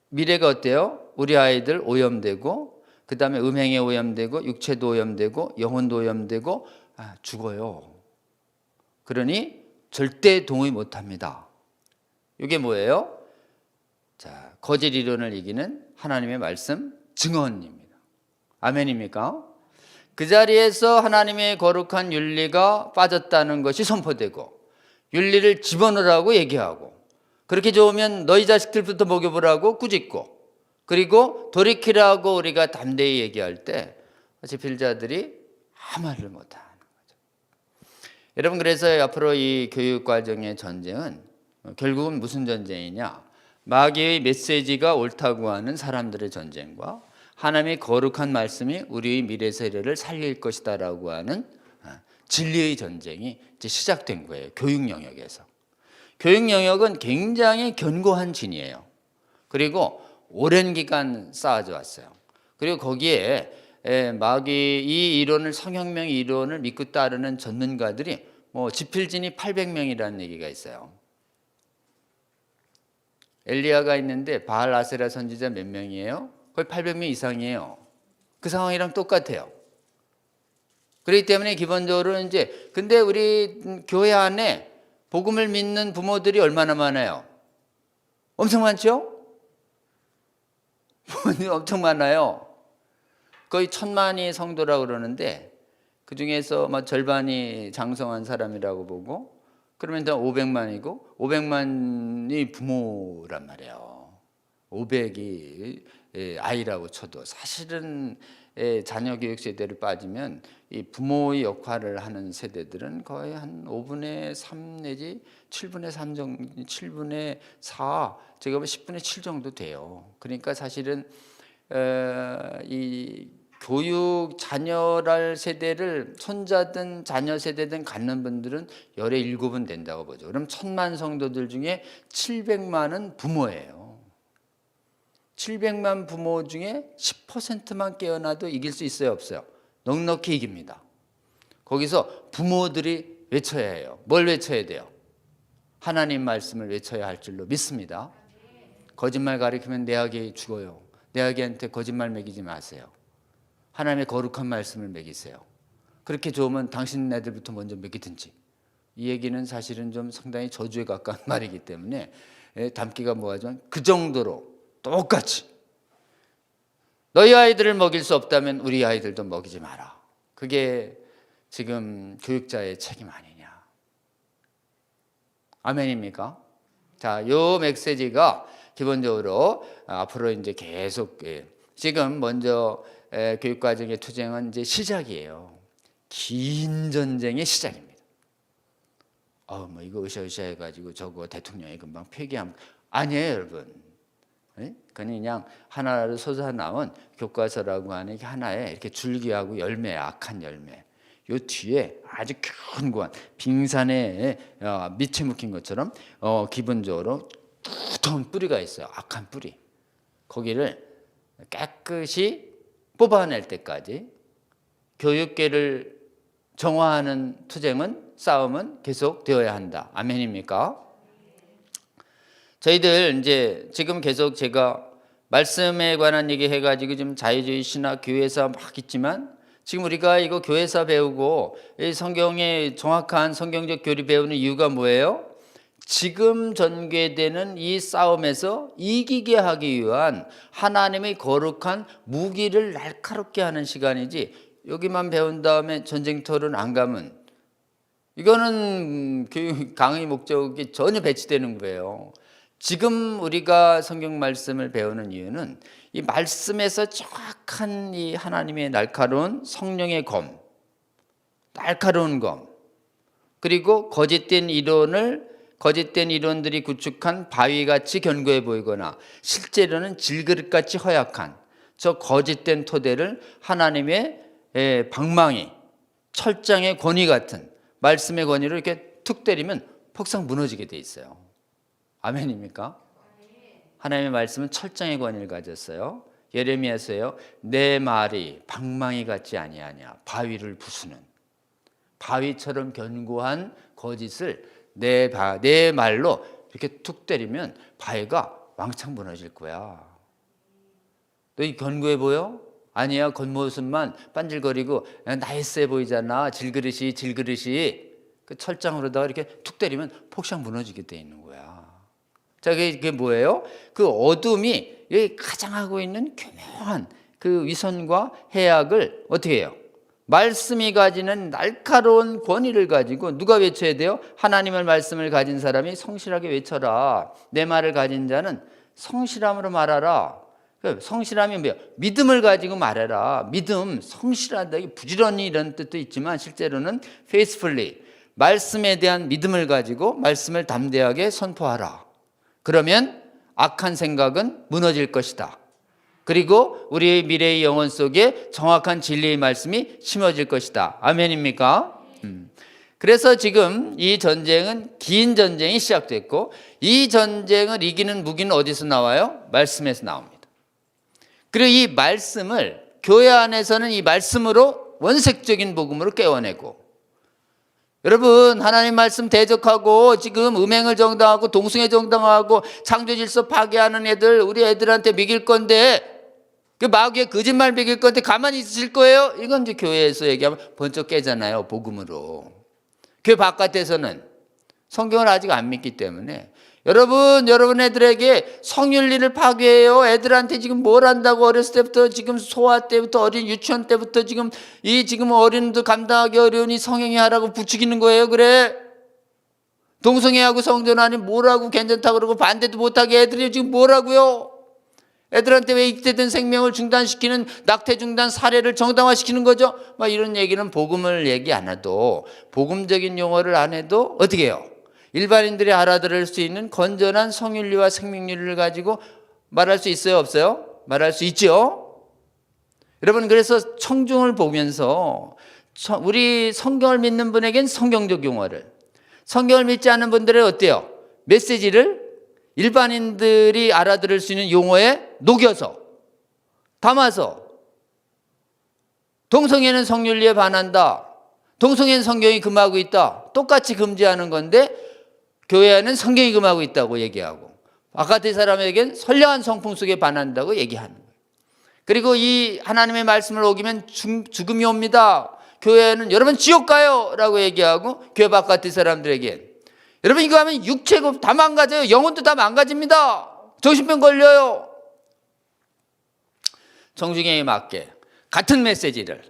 Speaker 1: 미래가 어때요? 우리 아이들 오염되고 그 다음에 음행에 오염되고 육체도 오염되고 영혼도 오염되고 죽어요. 그러니 절대 동의 못합니다. 이게 뭐예요? 자, 거짓 이론을 이기는 하나님의 말씀 증언입니다. 아멘입니까? 그 자리에서 하나님의 거룩한 윤리가 빠졌다는 것이 선포되고 윤리를 집어넣으라고 얘기하고 그렇게 좋으면 너희 자식들부터 먹여보라고 꾸짖고 그리고 돌이키라고 우리가 담대히 얘기할 때 지필자들이 아무 말을 못하는 거죠. 여러분, 그래서 앞으로 이 교육과정의 전쟁은 결국은 무슨 전쟁이냐? 마귀의 메시지가 옳다고 하는 사람들의 전쟁과 하나님의 거룩한 말씀이 우리의 미래 세대를 살릴 것이다라고 하는 진리의 전쟁이 이제 시작된 거예요. 교육 영역에서. 교육 영역은 굉장히 견고한 진이에요. 그리고 오랜 기간 쌓아져 왔어요. 그리고 거기에 마귀 이 이론을 성혁명 이론을 믿고 따르는 전문가들이 지필진이 800명이라는 얘기가 있어요. 엘리야가 있는데 바알 아세라 선지자 몇 명이에요? 거의 800명 이상이에요. 그 상황이랑 똑같아요. 그렇기 때문에 기본적으로 이제 근데 우리 교회 안에 복음을 믿는 부모들이 얼마나 많아요? 엄청 많죠? 엄청 많아요. 거의 1000만이 성도라고 그러는데 그 중에서 절반이 장성한 사람이라고 보고 그러면 더 500만이고 500만이 부모란 말이에요. 500이 아이라고 쳐도 사실은 자녀 교육 세대를 빠지면 이 부모의 역할을 하는 세대들은 거의 한 5분의 3 내지 7분의 3 정도, 7분의 4, 제가 보면 10분의 7 정도 돼요. 그러니까 사실은 이 교육 자녀랄 세대를 손자든 자녀 세대든 갖는 분들은 열의 7은 된다고 보죠. 그럼 1000만 성도들 중에 700만은 부모예요. 700만 부모 중에 10%만 깨어나도 이길 수 있어요, 없어요? 넉넉히 이깁니다. 거기서 부모들이 외쳐야 해요. 뭘 외쳐야 돼요? 하나님 말씀을 외쳐야 할 줄로 믿습니다. 거짓말 가리키면 내 아기 죽어요. 내 아기한테 거짓말 먹이지 마세요. 하나님의 거룩한 말씀을 먹이세요. 그렇게 좋으면 당신 애들부터 먼저 먹이든지. 이 얘기는 사실은 좀 상당히 저주에 가까운 말이기 때문에 담기가 뭐하지만 그 정도로 똑같이 너희 아이들을 먹일 수 없다면 우리 아이들도 먹이지 마라. 그게 지금 교육자의 책임 아니냐. 아멘입니까? 자, 요 메시지가 기본적으로 앞으로 이제 계속 지금 먼저 교육과정의 투쟁은 이제 시작이에요. 긴 전쟁의 시작입니다. 이거 으쌰으쌰 해가지고 저거 대통령이 금방 폐기하면 아니에요, 여러분. 그냥 하나로 솟아나온 교과서라고 하는 게 하나에 이렇게 줄기하고 열매, 악한 열매. 요 뒤에 아주 견고한 빙산에 밑에 묵힌 것처럼 기본적으로 두터운 뿌리가 있어요. 악한 뿌리. 거기를 깨끗이 뽑아낼 때까지 교육계를 정화하는 투쟁은, 싸움은 계속 되어야 한다. 아멘입니까? 저희들 이제 지금 계속 제가 말씀에 관한 얘기 해가지고 지금 자유주의 신학 교회에서 막 있지만, 지금 우리가 이거 교회에서 배우고 이 성경의 정확한 성경적 교리 배우는 이유가 뭐예요? 지금 전개되는 이 싸움에서 이기게 하기 위한 하나님의 거룩한 무기를 날카롭게 하는 시간이지, 여기만 배운 다음에 전쟁터를 안 가면 이거는 교육 강의 목적이 전혀 배치되는 거예요. 지금 우리가 성경 말씀을 배우는 이유는 이 말씀에서 정확한 이 하나님의 날카로운 성령의 검, 날카로운 검, 그리고 거짓된 이론들이 구축한 바위같이 견고해 보이거나 실제로는 질그릇같이 허약한 저 거짓된 토대를 하나님의 방망이, 철장의 권위 같은 말씀의 권위로 이렇게 툭 때리면 폭삭 무너지게 돼 있어요. 아멘입니까? 하나님의 말씀은 철장의 권위를 가졌어요. 예레미야서요, 내 말이 방망이 같지 아니하냐, 바위를 부수는, 바위처럼 견고한 거짓을 내 말로 이렇게 툭 때리면 바위가 왕창 무너질 거야. 너 이 견고해 보여? 아니야, 겉모습만 반질거리고 나이스해 보이잖아. 질그릇이 그 철장으로다가 이렇게 툭 때리면 폭삭 무너지게 돼 있는 거야. 자, 그게 뭐예요? 그 어둠이 여기 가장 하고 있는 교묘한 그 위선과 해악을 어떻게 해요? 말씀이 가지는 날카로운 권위를 가지고 누가 외쳐야 돼요? 하나님의 말씀을 가진 사람이 성실하게 외쳐라. 내 말을 가진 자는 성실함으로 말하라. 성실함이 뭐예요? 믿음을 가지고 말해라. 믿음, 성실하다, 부지런히 이런 뜻도 있지만 실제로는 faithfully, 말씀에 대한 믿음을 가지고 말씀을 담대하게 선포하라. 그러면 악한 생각은 무너질 것이다. 그리고 우리의 미래의 영혼 속에 정확한 진리의 말씀이 심어질 것이다. 아멘입니까? 그래서 지금 이 전쟁은 긴 전쟁이 시작됐고, 이 전쟁을 이기는 무기는 어디서 나와요? 말씀에서 나옵니다. 그리고 이 말씀을 교회 안에서는 이 말씀으로 원색적인 복음으로 깨워내고, 여러분 하나님 말씀 대적하고 지금 음행을 정당하고 동성애 정당하고 창조질서 파괴하는 애들, 우리 애들한테 먹일 건데, 그 마귀의 거짓말 먹일 건데 가만히 있으실 거예요? 이건 이제 교회에서 얘기하면 번쩍 깨잖아요, 복음으로. 교회 바깥에서는 성경을 아직 안 믿기 때문에 여러분 애들에게 성윤리를 파괴해요. 애들한테 지금 뭘 한다고, 어렸을 때부터 지금 소아 때부터 어린 유치원 때부터 지금 어린이들 감당하기 어려우니 성행위 하라고 부추기는 거예요. 그래, 동성애하고 성전하니 뭐라고 괜찮다고 그러고 반대도 못하게 애들이 지금 뭐라고요? 애들한테 왜 잉태된 생명을 중단시키는 낙태 중단 사례를 정당화시키는 거죠? 막 이런 얘기는 복음을 얘기 안 해도, 복음적인 용어를 안 해도 어떻게 해요? 일반인들이 알아들을 수 있는 건전한 성윤리와 생명윤리를 가지고 말할 수 있어요, 없어요? 말할 수 있죠. 여러분, 그래서 청중을 보면서 우리 성경을 믿는 분에겐 성경적 용어를, 성경을 믿지 않는 분들은 어때요? 메시지를 일반인들이 알아들을 수 있는 용어에 녹여서 담아서, 동성애는 성윤리에 반한다, 동성애는 성경이 금하고 있다, 똑같이 금지하는 건데 교회에는 성경이 금하고 있다고 얘기하고, 바깥의 사람에겐 선량한 성품 속에 반한다고 얘기하는 거예요. 그리고 이 하나님의 말씀을 어기면 죽음이 옵니다. 교회는 여러분 지옥 가요 라고 얘기하고, 교회 바깥의 사람들에겐 여러분 이거 하면 육체고 다 망가져요. 영혼도 다 망가집니다. 정신병 걸려요. 정중행에 맞게 같은 메시지를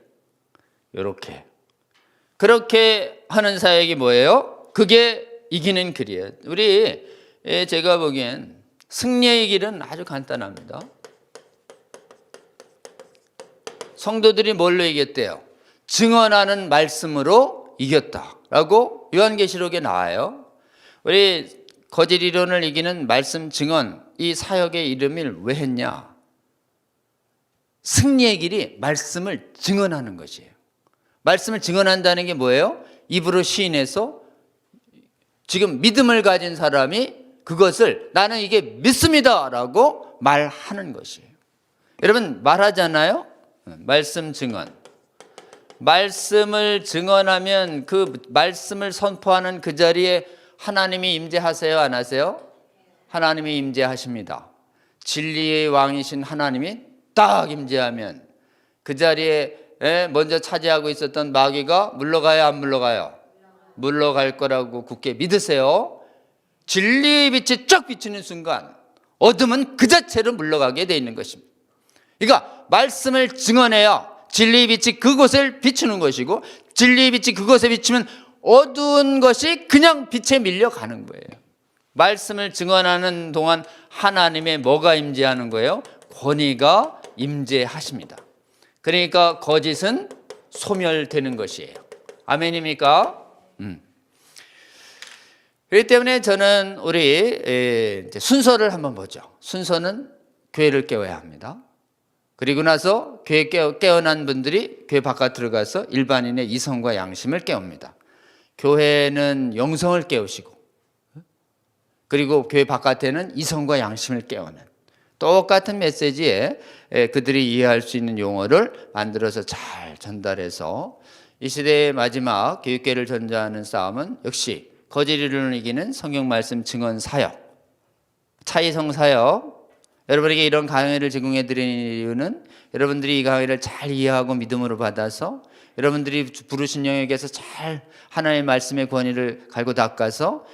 Speaker 1: 그렇게 하는 사역이 뭐예요? 그게 이기는 길이에요. 제가 보기엔 승리의 길은 아주 간단합니다. 성도들이 뭘로 이겼대요? 증언하는 말씀으로 이겼다라고 요한계시록에 나와요. 우리 거짓 이론을 이기는 말씀 증언, 이 사역의 이름을 왜 했냐? 승리의 길이 말씀을 증언하는 것이에요. 말씀을 증언한다는 게 뭐예요? 입으로 시인해서 지금 믿음을 가진 사람이 그것을 나는 이게 믿습니다 라고 말하는 것이에요. 여러분 말하잖아요. 말씀 증언. 말씀을 증언하면 그 말씀을 선포하는 그 자리에 하나님이 임재하세요, 안 하세요? 하나님이 임재하십니다. 진리의 왕이신 하나님이 딱 임재하면 그 자리에 먼저 차지하고 있었던 마귀가 물러가요, 안 물러가요? 물러갈 거라고 굳게 믿으세요. 진리의 빛이 쫙 비치는 순간 어둠은 그 자체로 물러가게 돼 있는 것입니다. 그러니까 말씀을 증언해야 진리의 빛이 그곳을 비추는 것이고, 진리의 빛이 그곳에 비치면 어두운 것이 그냥 빛에 밀려가는 거예요. 말씀을 증언하는 동안 하나님의 뭐가 임재하는 거예요? 권위가 임재하십니다. 그러니까 거짓은 소멸되는 것이에요. 아멘입니까? 그렇기 때문에 저는 우리 순서를 한번 보죠. 순서는 교회를 깨워야 합니다. 그리고 나서 교회 깨어난 분들이 교회 바깥 들어가서 일반인의 이성과 양심을 깨웁니다. 교회는 영성을 깨우시고, 그리고 교회 바깥에는 이성과 양심을 깨우는 똑같은 메시지에 그들이 이해할 수 있는 용어를 만들어서 잘 전달해서 이 시대의 마지막 교육계를 전자하는 싸움은 역시 거짓 이론을 이기는 성경 말씀 증언 사역, 차이성 사역. 여러분에게 이런 강의를 제공해 드리는 이유는 여러분들이 이 강의를 잘 이해하고 믿음으로 받아서 여러분들이 부르신 영역에서 잘 하나님의 말씀의 권위를 갈고 닦아서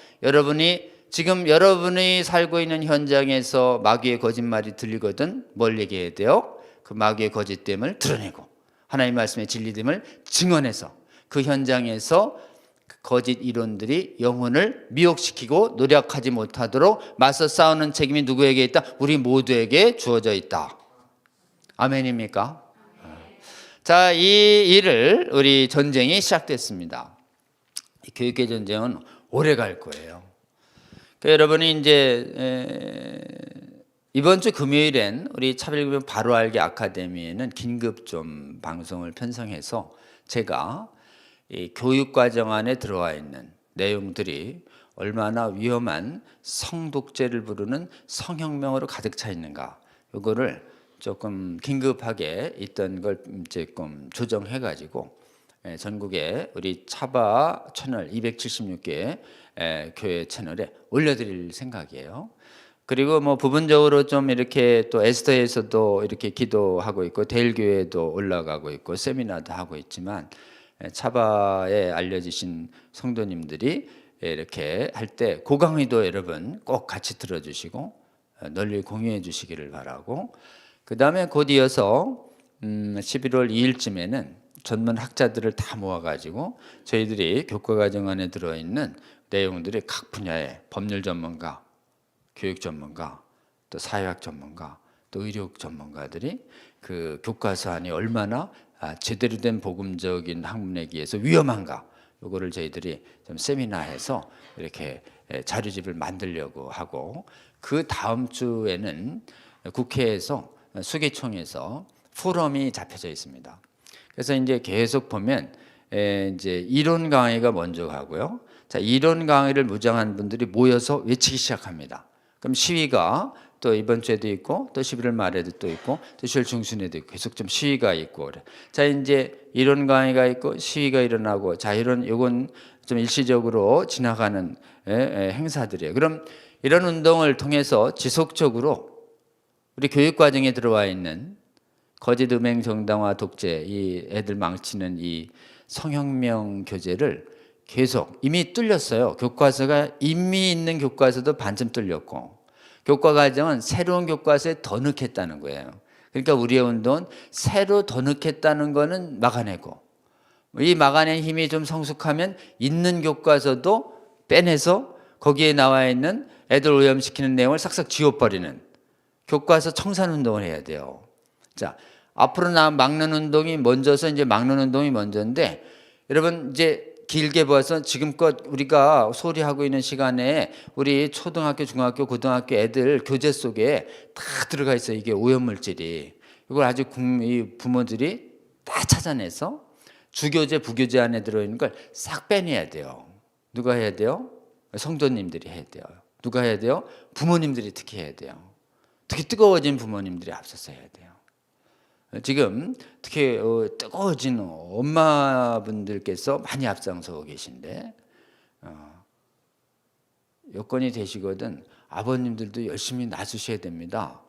Speaker 1: 지금 여러분이 살고 있는 현장에서 마귀의 거짓말이 들리거든 뭘 얘기해야 돼요? 그 마귀의 거짓됨을 드러내고 하나님의 말씀의 진리됨을 증언해서 그 현장에서 거짓 이론들이 영혼을 미혹시키고 노력하지 못하도록 맞서 싸우는 책임이 누구에게 있다? 우리 모두에게 주어져 있다. 아멘입니까? 자, 이 일을 우리 전쟁이 시작됐습니다. 이 교육계 전쟁은 오래 갈 거예요. 그러니까 여러분이 이제 이번 주 금요일엔 우리 차별금융 바로 알기 아카데미에는 긴급 좀 방송을 편성해서 제가 이 교육과정 안에 들어와 있는 내용들이 얼마나 위험한 성독재를 부르는 성혁명으로 가득 차 있는가, 이거를 조금 긴급하게 있던 걸 조금 조정해가지고 전국에 우리 차바 채널 276개 교회 채널에 올려드릴 생각이에요. 그리고 뭐 부분적으로 좀 이렇게 또 에스더에서도 이렇게 기도하고 있고 대일교회도 올라가고 있고 세미나도 하고 있지만 차바에 알려지신 성도님들이 이렇게 할 때 그 강의도 여러분 꼭 같이 들어주시고 널리 공유해 주시기를 바라고, 그 다음에 곧 이어서 11월 2일쯤에는 전문 학자들을 다 모아가지고 저희들이 교과과정 안에 들어있는 내용들이 각 분야의 법률 전문가, 교육 전문가, 또 사회학 전문가, 또 의료학 전문가들이 그 교과서 안이 얼마나 제대로 된 복음적인 학문에 의해서 위험한가, 이거를 저희들이 좀 세미나해서 이렇게 자료집을 만들려고 하고, 그 다음 주에는 국회에서 수기총에서 포럼이 잡혀져 있습니다. 그래서 이제 계속 보면 이제 이론 강의가 먼저 가고요. 자, 이론 강의를 무장한 분들이 모여서 외치기 시작합니다. 그럼 시위가 또 이번 주에도 있고 또 11월 말에도 또 있고 또 10월 중순에도 있고 계속 좀 시위가 있고 그래. 자, 이제 이론 강의가 있고 시위가 일어나고, 자, 요건 좀 일시적으로 지나가는 행사들이에요. 그럼 이런 운동을 통해서 지속적으로 우리 교육 과정에 들어와 있는 거짓 음행 정당화 독재, 이 애들 망치는 이 성혁명 교재를 계속 이미 뚫렸어요. 교과서가 이미 있는 교과서도 반쯤 뚫렸고, 교과 과정은 새로운 교과서에 더 넣겠다는 거예요. 그러니까 우리의 운동은 새로 더 넣겠다는 거는 막아내고, 이 막아낸 힘이 좀 성숙하면 있는 교과서도 빼내서 거기에 나와 있는 애들 오염시키는 내용을 싹싹 지워버리는 교과서 청산 운동을 해야 돼요. 자, 앞으로 막는 운동이 먼저서 이제 막는 운동이 먼저인데, 여러분 이제 길게 봐서 지금껏 우리가 소리하고 있는 시간에 우리 초등학교, 중학교, 고등학교 애들 교재 속에 다 들어가 있어요. 이게 오염물질이. 이걸 아주 이 부모들이 다 찾아내서 주교재, 부교재 안에 들어있는 걸 싹 빼내야 돼요. 누가 해야 돼요? 성도님들이 해야 돼요. 누가 해야 돼요? 부모님들이 특히 해야 돼요. 특히 뜨거워진 부모님들이 앞서서 해야 돼요. 지금 특히 뜨거워진 엄마분들께서 많이 앞장서고 계신데 여건이 되시거든 아버님들도 열심히 나서셔야 됩니다.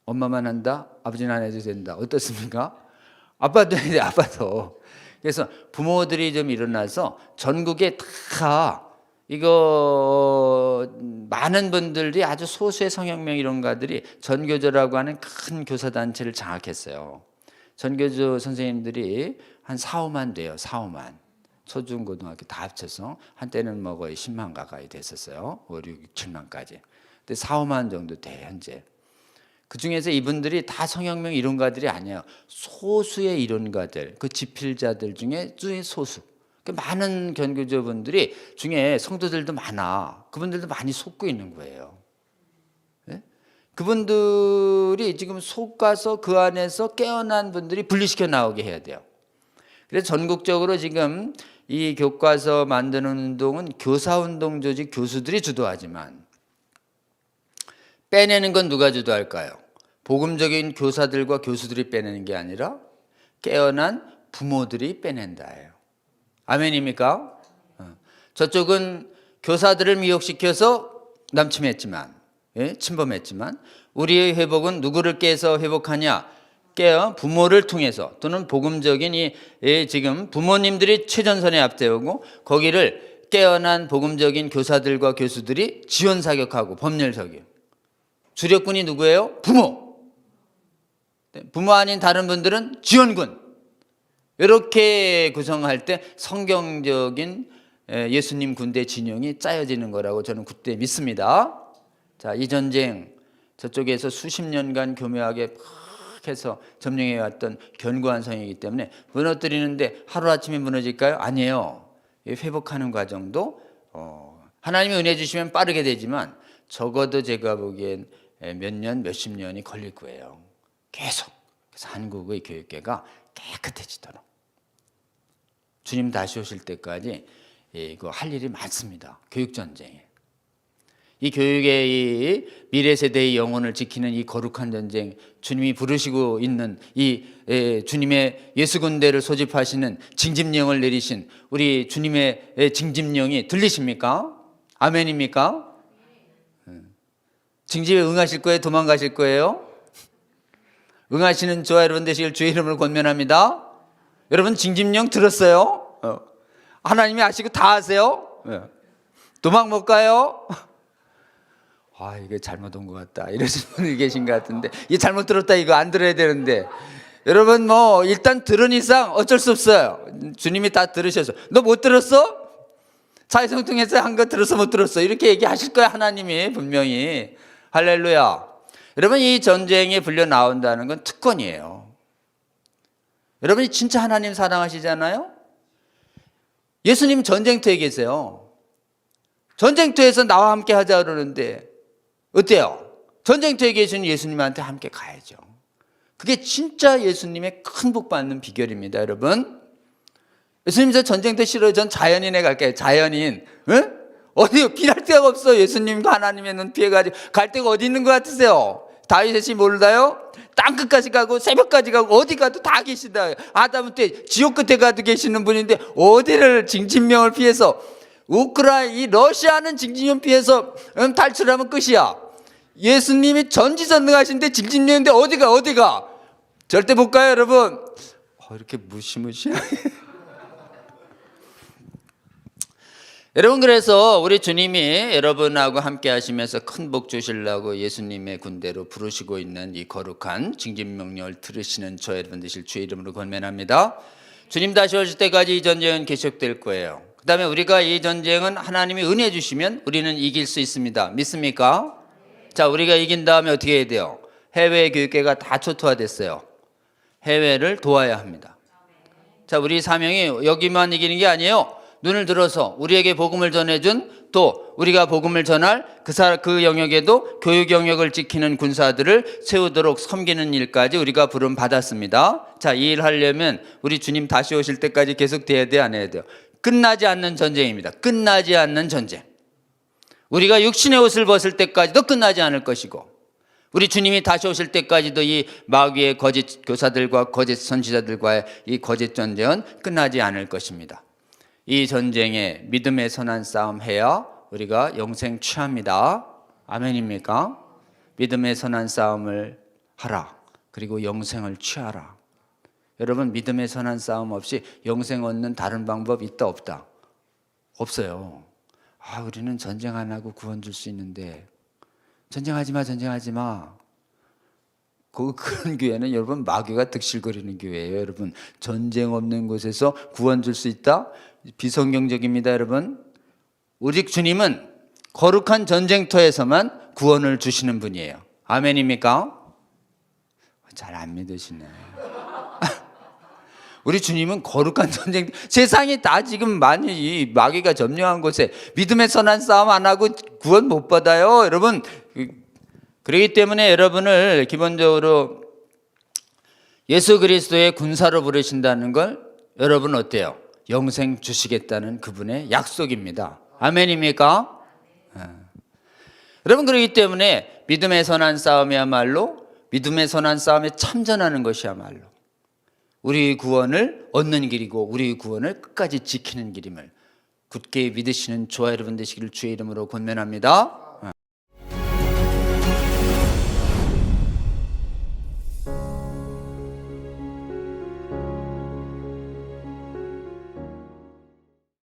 Speaker 1: 엄마만 한다? 아버지는 안 해도 된다. 어떻습니까? 아빠도 해야 돼, 아빠도. 그래서 부모들이 좀 일어나서 전국에 다 이거 많은 분들이 아주 소수의 성형명 이론가들이 전교조라고 하는 큰 교사단체를 장악했어요. 전교조 선생님들이 한 4, 5만 돼요. 4, 5만. 초중 고등학교 다 합쳐서 한때는 뭐 거의 10만 가까이 됐었어요. 5, 6, 7만까지. 근데 4, 5만 정도 돼 현재. 그 중에서 이분들이 다 성형명 이론가들이 아니에요. 소수의 이론가들, 그 지필자들 중에 소수. 많은 견교조분들이 중에 성도들도 많아. 그분들도 많이 속고 있는 거예요. 네? 그분들이 지금 속가서 그 안에서 깨어난 분들이 분리시켜 나오게 해야 돼요. 그래서 전국적으로 지금 이 교과서 만드는 운동은 교사운동 조직 교수들이 주도하지만 빼내는 건 누가 주도할까요? 복음적인 교사들과 교수들이 빼내는 게 아니라 깨어난 부모들이 빼낸다예요. 아멘입니까? 저쪽은 교사들을 미혹시켜서 남침했지만, 침범했지만 우리의 회복은 누구를 깨서 회복하냐? 깨어 부모를 통해서 또는 복음적인 지금 부모님들이 최전선에 앞세우고 거기를 깨어난 복음적인 교사들과 교수들이 지원 사격하고 법률 사격. 주력군이 누구예요? 부모. 부모 아닌 다른 분들은 지원군. 이렇게 구성할 때 성경적인 예수님 군대 진영이 짜여지는 거라고 저는 그때 믿습니다. 자, 이 전쟁 저쪽에서 수십 년간 교묘하게 막 해서 점령해 왔던 견고한 성이기 때문에 무너뜨리는데 하루아침에 무너질까요? 아니에요. 회복하는 과정도 하나님이 은혜 주시면 빠르게 되지만 적어도 제가 보기엔 몇 년, 몇십 년이 걸릴 거예요. 계속. 그래서 한국의 교육계가 깨끗해지도록. 주님 다시 오실 때까지 이거 할 일이 많습니다. 교육전쟁에. 이 교육의 이 미래 세대의 영혼을 지키는 이 거룩한 전쟁, 주님이 부르시고 있는 이 주님의 예수 군대를 소집하시는 징집령을 내리신 우리 주님의 징집령이 들리십니까? 아멘입니까? 징집에 응하실 거예요? 도망가실 거예요? 응하시는 저와 여러분 되시길 주의 이름으로 권면합니다. 여러분 징집령 들었어요? 하나님이 아시고 다 아세요? 도망 못 가요? 아, 이게 잘못 온 것 같다 이러시는 분이 계신 것 같은데, 이게 잘못 들었다 이거 안 들어야 되는데, 여러분 뭐 일단 들은 이상 어쩔 수 없어요. 주님이 다 들으셔서 너 못 들었어? 사회성통에서 한 거 들었어 못 들었어? 이렇게 얘기하실 거야 하나님이 분명히. 할렐루야. 여러분 이 전쟁에 불려 나온다는 건 특권이에요. 여러분이 진짜 하나님 사랑하시잖아요. 예수님 전쟁터에 계세요. 전쟁터에서 나와 함께 하자 그러는데 어때요? 전쟁터에 계신 예수님한테 함께 가야죠. 그게 진짜 예수님의 큰 복 받는 비결입니다. 여러분 예수님 저 전쟁터 싫어요. 전 자연인에 갈게요. 자연인. 어디 피할 데가 없어. 예수님과 하나님의 눈 피해가지고 갈 데가 어디 있는 것 같으세요? 다윗이 몰라요? 땅끝까지 가고 새벽까지 가고 어디 가도 다 계시다. 아담 때 지옥 끝에 가도 계시는 분인데 어디를 징집령을 피해서 이 러시아는 징집령 피해서 탈출하면 끝이야. 예수님이 전지전능하신데 징집령인데 어디가 절대 못 가요 여러분. 이렇게 무시무시하게 여러분, 그래서 우리 주님이 여러분하고 함께 하시면서 큰 복 주시려고 예수님의 군대로 부르시고 있는 이 거룩한 징집명령을 들으시는 저 여러분 되실 주의 이름으로 권면합니다. 주님 다시 오실 때까지 이 전쟁은 계속될 거예요. 그 다음에 우리가 이 전쟁은 하나님이 은혜 주시면 우리는 이길 수 있습니다. 믿습니까? 자, 우리가 이긴 다음에 어떻게 해야 돼요? 해외 교육계가 다 초토화됐어요. 해외를 도와야 합니다. 자, 우리 사명이 여기만 이기는 게 아니에요. 눈을 들어서 우리에게 복음을 전해준, 또 우리가 복음을 전할 그 영역에도 교육 영역을 지키는 군사들을 세우도록 섬기는 일까지 우리가 부름 받았습니다. 자, 이 일 하려면 우리 주님 다시 오실 때까지 계속 돼야 돼, 안 해야 돼요? 끝나지 않는 전쟁입니다. 끝나지 않는 전쟁. 우리가 육신의 옷을 벗을 때까지도 끝나지 않을 것이고, 우리 주님이 다시 오실 때까지도 이 마귀의 거짓 교사들과 거짓 선지자들과의 이 거짓 전쟁은 끝나지 않을 것입니다. 이 전쟁에 믿음의 선한 싸움 해야 우리가 영생 취합니다. 아멘입니까? 믿음의 선한 싸움을 하라. 그리고 영생을 취하라. 여러분, 믿음의 선한 싸움 없이 영생 얻는 다른 방법 있다 없다? 없어요. 우리는 전쟁 안 하고 구원 줄 수 있는데, 전쟁하지 마, 전쟁하지 마. 그런 교회는 여러분 마귀가 득실거리는 교회예요. 여러분, 전쟁 없는 곳에서 구원 줄 수 있다? 비성경적입니다. 여러분, 오직 주님은 거룩한 전쟁터에서만 구원을 주시는 분이에요. 아멘입니까? 잘 안 믿으시네. 우리 주님은 거룩한 전쟁, 세상이 다 지금 많이 이 마귀가 점령한 곳에 믿음의 선한 싸움 안 하고 구원 못 받아요. 여러분, 그렇기 때문에 여러분을 기본적으로 예수 그리스도의 군사로 부르신다는 걸 여러분 어때요? 영생 주시겠다는 그분의 약속입니다. 아멘입니까? 여러분, 그렇기 때문에 믿음의 선한 싸움이야말로, 믿음의 선한 싸움에 참전하는 것이야말로 우리 구원을 얻는 길이고 우리 구원을 끝까지 지키는 길임을 굳게 믿으시는 저와 여러분 되시기를 주의 이름으로 권면합니다.